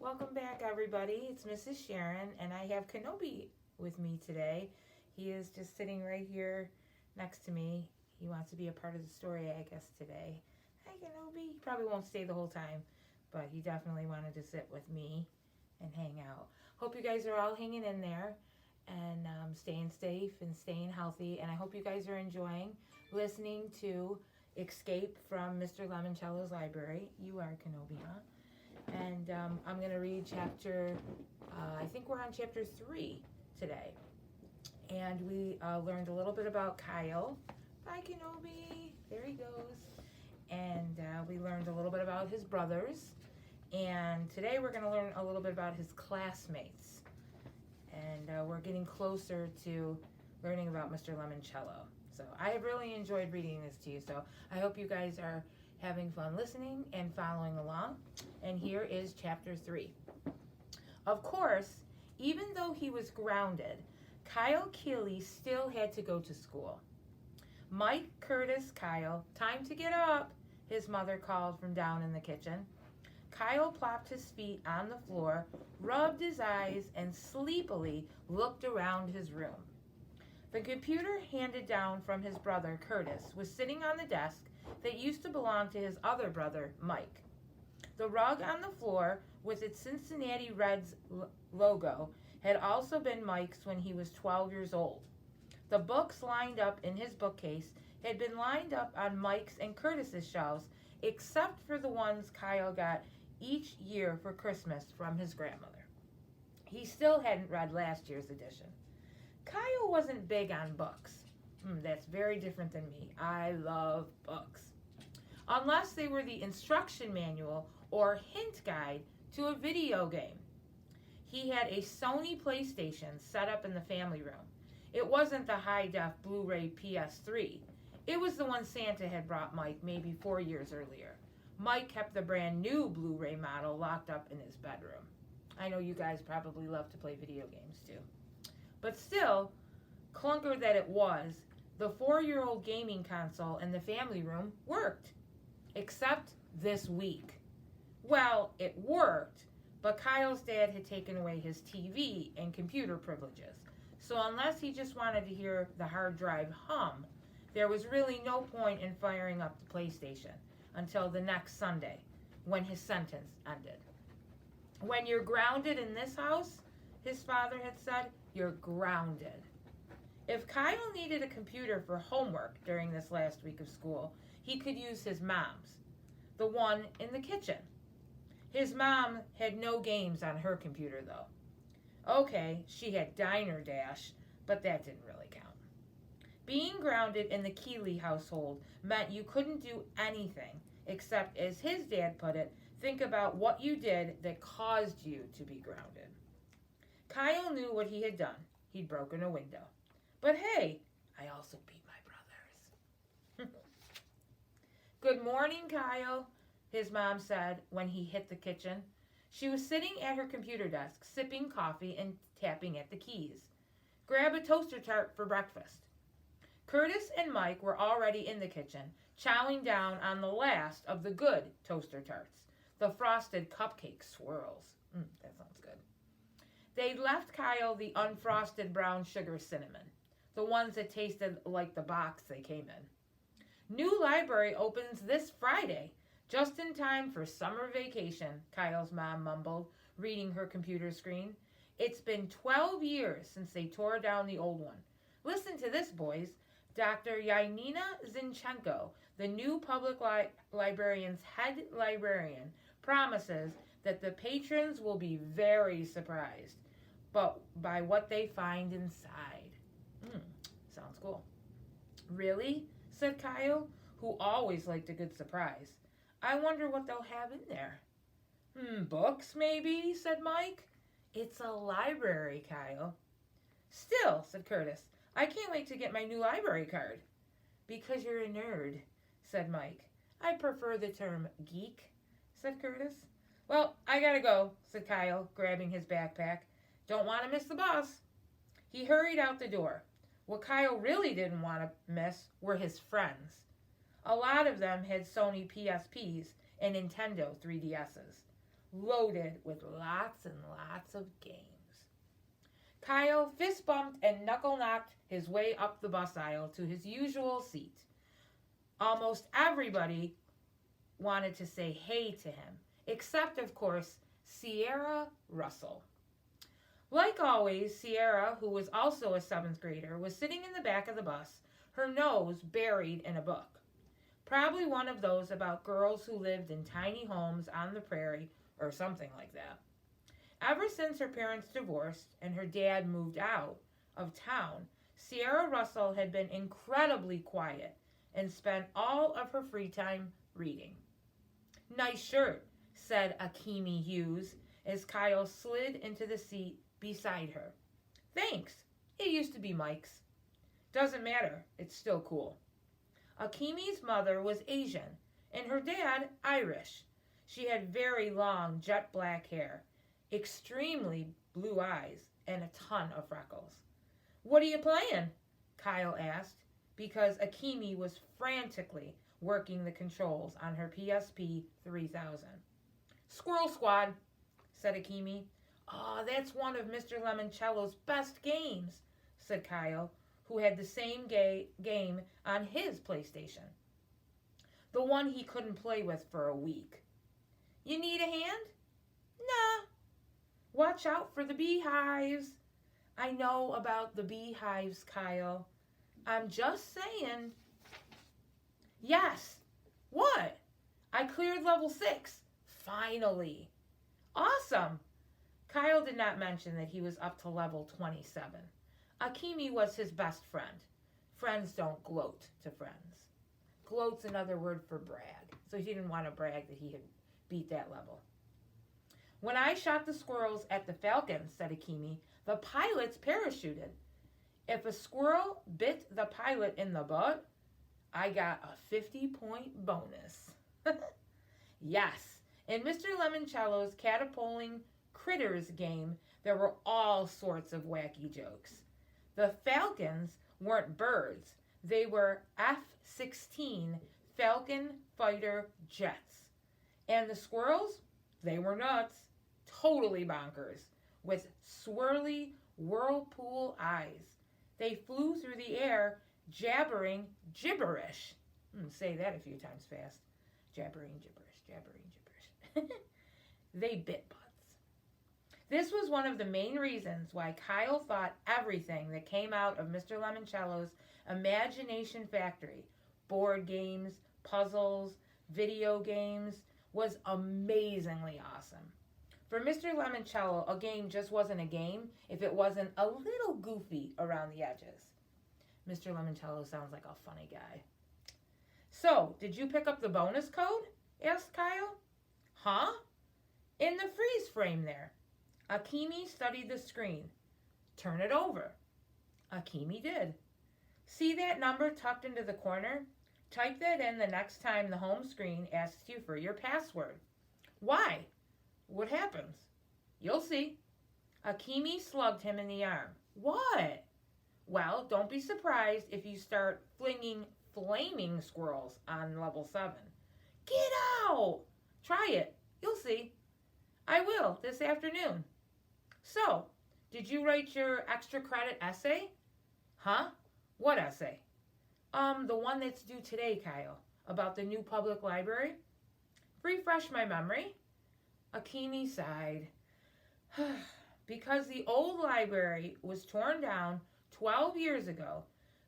Welcome back, everybody. It's Mrs. Sherron, and I have Kenobi with me today. He is just sitting right here next to me. He wants to be a part of the story, I guess, today. Hi, Kenobi. He probably won't stay the whole time, but he definitely wanted to sit with me and hang out. Hope you guys are all hanging in there and staying safe and staying healthy. And I hope you guys are enjoying listening to Escape from Mr. Lemoncello's library. You are Kenobi, huh? And I'm going to read chapter, I think we're on chapter 3 today. And we learned a little bit about Kyle. Bye, Kenobi. There he goes. And we learned a little bit about his brothers. And today we're going to learn a little bit about his classmates. And we're getting closer to learning about Mr. Lemoncello. So I have really enjoyed reading this to you. So I hope you guys are having fun listening and following along. And here is chapter 3. Of course, even though he was grounded, Kyle Keeley still had to go to school. Mike, Curtis, Kyle, time to get up, his mother called from down in the kitchen. Kyle plopped his feet on the floor, rubbed his eyes, and sleepily looked around his room. The computer handed down from his brother, Curtis, was sitting on the desk that used to belong to his other brother, Mike. The rug on the floor with its Cincinnati Reds logo had also been Mike's when he was 12 years old. The books lined up in his bookcase had been lined up on Mike's and Curtis's shelves, except for the ones Kyle got each year for Christmas from his grandmother. He still hadn't read last year's edition. Kyle wasn't big on books. That's very different than me. I love books. Unless they were the instruction manual or hint guide to a video game. He had a Sony PlayStation set up in the family room. It wasn't the high-def Blu-ray PS3. It was the one Santa had brought Mike maybe 4 years earlier. Mike kept the brand new Blu-ray model locked up in his bedroom. I know you guys probably love to play video games too. But still, clunker that it was, the 4-year-old gaming console in the family room worked. Except this week. Well, it worked, but Kyle's dad had taken away his TV and computer privileges. So unless he just wanted to hear the hard drive hum, there was really no point in firing up the PlayStation until the next Sunday, when his sentence ended. When you're grounded in this house, his father had said, you're grounded. If Kyle needed a computer for homework during this last week of school, he could use his mom's, the one in the kitchen. His mom had no games on her computer, though. Okay, she had Diner Dash, but that didn't really count. Being grounded in the Keeley household meant you couldn't do anything except, as his dad put it, think about what you did that caused you to be grounded. Kyle knew what he had done. He'd broken a window. But hey, I also beat my brothers. Good morning, Kyle, his mom said when he hit the kitchen. She was sitting at her computer desk, sipping coffee and tapping at the keys. Grab a toaster tart for breakfast. Curtis and Mike were already in the kitchen, chowing down on the last of the good toaster tarts, the frosted cupcake swirls. That sounds good. They'd left Kyle the unfrosted brown sugar cinnamon, the ones that tasted like the box they came in. New library opens this Friday, just in time for summer vacation, Kyle's mom mumbled, reading her computer screen. It's been 12 years since they tore down the old one. Listen to this, boys. Dr. Yanina Zinchenko, the new public librarian's head librarian, promises that the patrons will be very surprised by what they find inside. Sounds cool. Really? Said Kyle, who always liked a good surprise. I wonder what they'll have in there. Books maybe, said Mike. It's a library, Kyle. Still, said Curtis, I can't wait to get my new library card. Because you're a nerd, said Mike. I prefer the term geek, said Curtis. Well, I gotta go, said Kyle, grabbing his backpack. Don't want to miss the bus. He hurried out the door. What Kyle really didn't want to miss were his friends. A lot of them had Sony PSPs and Nintendo 3DSs. loaded with lots and lots of games. Kyle fist bumped and knuckle knocked his way up the bus aisle to his usual seat. Almost everybody wanted to say hey to him, except, of course, Sierra Russell. Like always, Sierra, who was also a 7th grader, was sitting in the back of the bus, her nose buried in a book. Probably one of those about girls who lived in tiny homes on the prairie or something like that. Ever since her parents divorced and her dad moved out of town, Sierra Russell had been incredibly quiet and spent all of her free time reading. "Nice shirt," said Akimi Hughes as Kyle slid into the seat beside her. "Thanks. It used to be Mike's." "Doesn't matter. It's still cool." Akimi's mother was Asian and her dad Irish. She had very long jet black hair, extremely blue eyes, and a ton of freckles. "What are you playing?" Kyle asked, because Akimi was frantically working the controls on her PSP 3000. "Squirrel Squad," said Akimi. "Oh, that's one of Mr. Lemoncello's best games," said Kyle, who had the same game on his PlayStation. The one he couldn't play with for a week. "You need a hand?" "Nah." "Watch out for the beehives." "I know about the beehives, Kyle. I'm just saying." "Yes." "What?" "I cleared level 6. Finally." "Awesome." Kyle did not mention that he was up to level 27. Akimi was his best friend. Friends don't gloat to friends. Gloat's another word for brag. So he didn't want to brag that he had beat that level. "When I shot the squirrels at the falcons," said Akimi, "the pilots parachuted. If a squirrel bit the pilot in the butt, I got a 50-point bonus." Yes, in Mr. Lemoncello's catapulting critters game, there were all sorts of wacky jokes. The falcons weren't birds. They were F-16 Falcon fighter jets. And the squirrels, they were nuts, totally bonkers, with swirly whirlpool eyes. They flew through the air, jabbering gibberish. Say that a few times fast. Jabbering gibberish, jabbering gibberish. They bit butts. This was one of the main reasons why Kyle thought everything that came out of Mr. Lemoncello's imagination factory, board games, puzzles, video games, was amazingly awesome. For Mr. Lemoncello, a game just wasn't a game if it wasn't a little goofy around the edges. Mr. Lemoncello sounds like a funny guy. "So, did you pick up the bonus code?" asked Kyle. "Huh?" "In the freeze frame there." Akimi studied the screen. "Turn it over." Akimi did. "See that number tucked into the corner? Type that in the next time the home screen asks you for your password." "Why? What happens?" "You'll see." Akimi slugged him in the arm. "What?" "Well, don't be surprised if you start flinging flaming squirrels on level 7. "Get out!" "Try it. You'll see." "I will, this afternoon." "So, did you write your extra credit essay?" "Huh? What essay?" The one that's due today, Kyle, about the new public library." "Refresh my memory." Akimi sighed. Because the old library was torn down 12 years ago,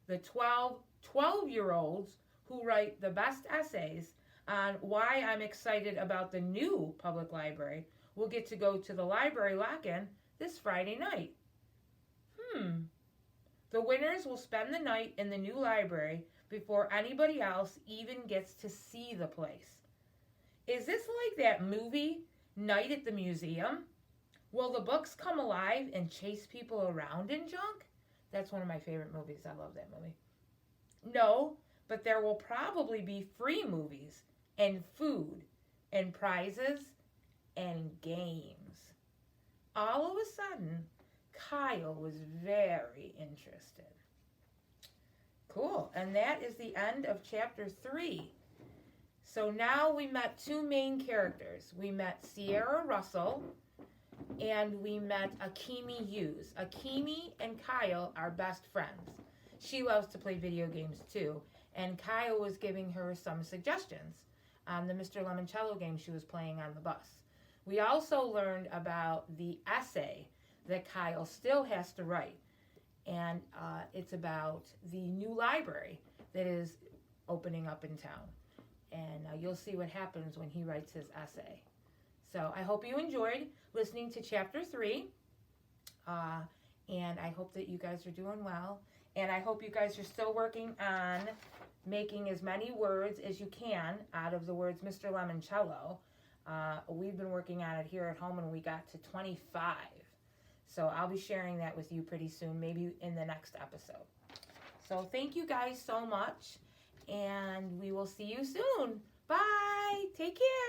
the 12-year-olds who write the best essays on why I'm excited about the new public library will get to go to the library lock-in this Friday night. The winners will spend the night in the new library before anybody else even gets to see the place. Is this like that movie, Night at the Museum? Will the books come alive and chase people around in junk? That's one of my favorite movies. I love that movie. No, but there will probably be free movies and food and prizes and games. All of a sudden, Kyle was very interested. Cool. And that is the end of chapter 3. So now we met two main characters. We met Sierra Russell and we met Akimi Hughes. Akimi and Kyle are best friends. She loves to play video games too. And Kyle was giving her some suggestions on the Mr. Lemoncello game she was playing on the bus. We also learned about the essay that Kyle still has to write. And it's about the new library that is opening up in town. And you'll see what happens when he writes his essay. So I hope you enjoyed listening to Chapter 3. And I hope that you guys are doing well. And I hope you guys are still working on making as many words as you can out of the words Mr. Lemoncello. We've been working on it here at home and we got to 25. So I'll be sharing that with you pretty soon, maybe in the next episode. So thank you guys so much, and we will see you soon. Bye. Take care.